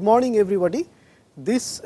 morning everybody. This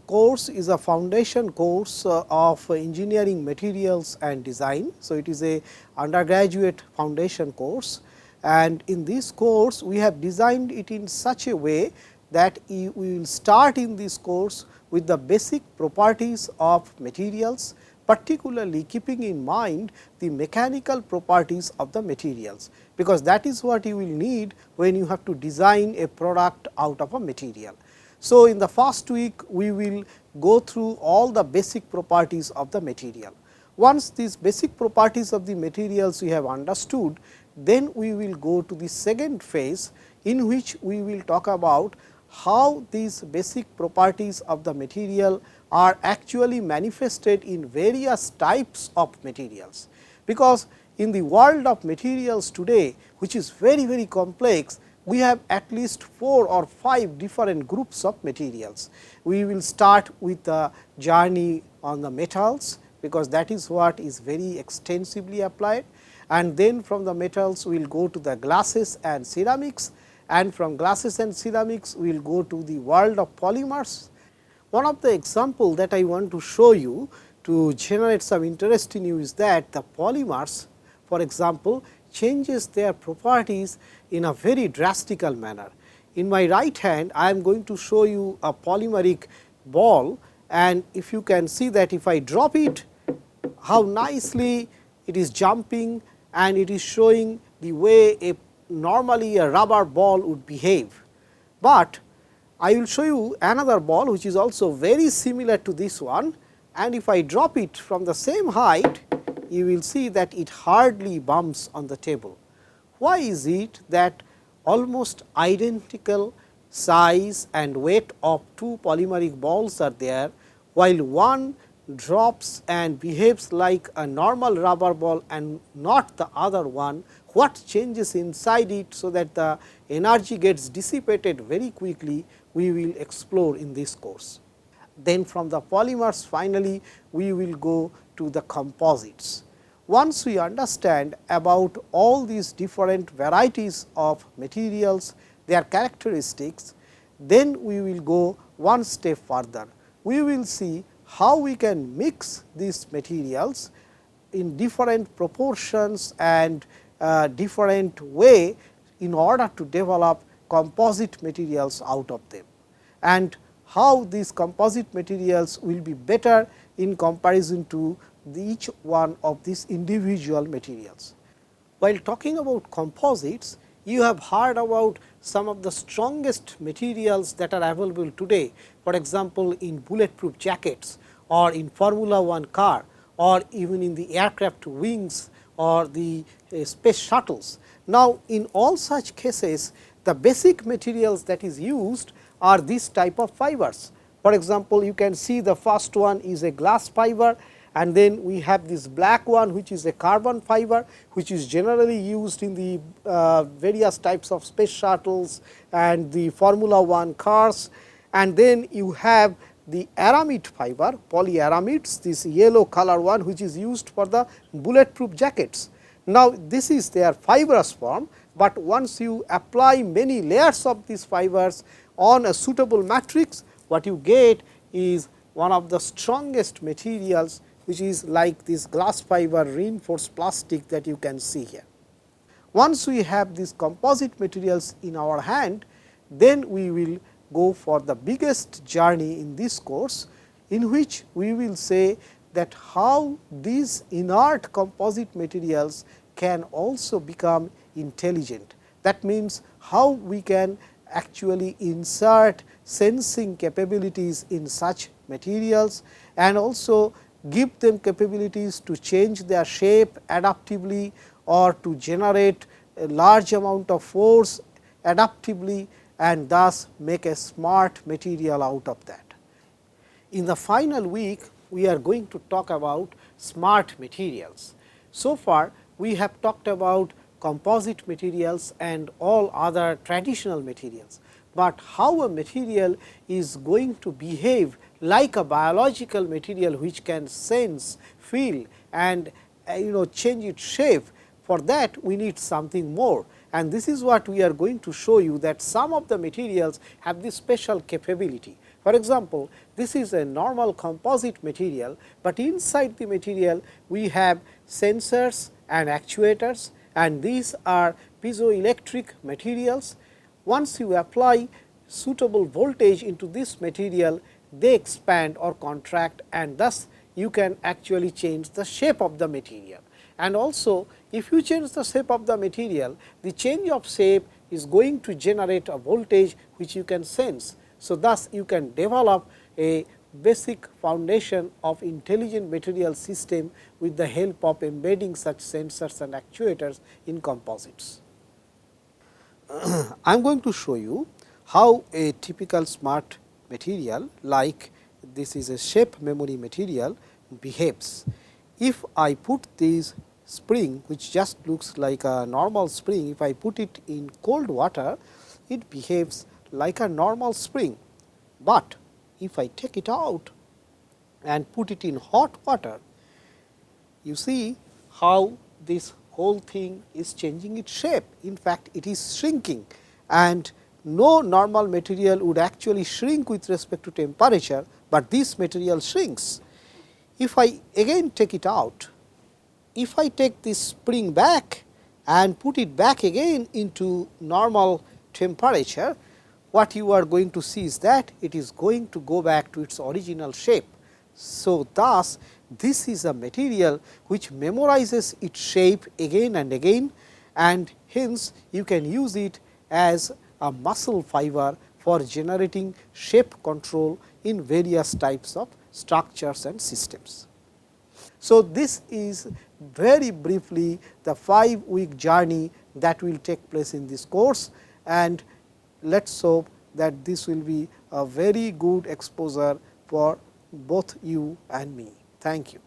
course is a foundation course of engineering materials and design. So, it is a undergraduate foundation course, and in this course we have designed it in such a way that we will start in this course with the basic properties of materials, particularly keeping in mind the mechanical properties of the materials, because that is what you will need when you have to design a product out of a material. So, in the first week we will go through all the basic properties of the material. Once these basic properties of the materials we have understood, then we will go to the second phase, in which we will talk about how these basic properties of the material are actually manifested in various types of materials. Because in the world of materials today, which is very complex, we have at least 4 or 5 different groups of materials. We will start with the journey on the metals, because that is what is very extensively applied, and then from the metals we will go to the glasses and ceramics, and from glasses and ceramics we will go to the world of polymers. One of the example that I want to show you to generate some interest in you is that the polymers, for example, changes their properties in a very drastical manner. In my right hand, I am going to show you a polymeric ball, and if you can see that if I drop it, how nicely it is jumping, and it is showing the way normally a rubber ball would behave. But I will show you another ball which is also very similar to this one, and if I drop it from the same height, you will see that it hardly bumps on the table. Why is it that almost identical size and weight of two polymeric balls are there, while one drops and behaves like a normal rubber ball and not the other one? What changes inside it so that the energy gets dissipated very quickly, we will explore in this course. Then from the polymers, finally, we will go to the composites. Once we understand about all these different varieties of materials, their characteristics, then we will go one step further. We will see how we can mix these materials in different proportions and different way in order to develop composite materials out of them, and how these composite materials will be better in comparison to each one of these individual materials. While talking about composites, you have heard about some of the strongest materials that are available today, for example, in bulletproof jackets or in Formula 1 car, or even in the aircraft wings or the space shuttles. Now, in all such cases, the basic materials that is used are this type of fibers. For example, you can see the first one is a glass fiber, and then we have this black one which is a carbon fiber, which is generally used in the various types of space shuttles and the Formula 1 cars. And then you have the aramid fiber, polyaramids, this yellow color one, which is used for the bulletproof jackets. Now, this is their fibrous form, but once you apply many layers of these fibers on a suitable matrix, what you get is one of the strongest materials, which is like this glass fiber reinforced plastic that you can see here. Once we have these composite materials in our hand, then we will go for the biggest journey in this course, in which we will say that how these inert composite materials can also become intelligent. That means, how we can actually insert sensing capabilities in such materials, and also give them capabilities to change their shape adaptively, or to generate a large amount of force adaptively, and thus make a smart material out of that. In the final week, we are going to talk about smart materials. So far, we have talked about composite materials and all other traditional materials, but how a material is going to behave like a biological material which can sense, feel and change its shape, for that we need something more. and this is what we are going to show you, that some of the materials have this special capability. For example, this is a normal composite material, but inside the material we have sensors and actuators, and these are piezoelectric materials. Once you apply suitable voltage into this material, they expand or contract, and thus you can actually change the shape of the material. And also, if you change the shape of the material, the change of shape is going to generate a voltage which you can sense. So, thus you can develop a basic foundation of intelligent material system with the help of embedding such sensors and actuators in composites. I am going to show you how a typical smart material, like this is a shape memory material, behaves. If I put this spring, which just looks like a normal spring, if I put it in cold water, it behaves like a normal spring. But if I take it out and put it in hot water, you see how this whole thing is changing its shape. In fact, it is shrinking, and no normal material would actually shrink with respect to temperature, but this material shrinks. If I again take it out, if I take this spring back and put it back again into normal temperature, what you are going to see is that it is going to go back to its original shape. So, thus this is a material which memorizes its shape again and again, and hence you can use it as a muscle fiber for generating shape control in various types of structures and systems. So, this is very briefly the 5-week journey that will take place in this course, and let us hope that this will be a very good exposure for both you and me. Thank you.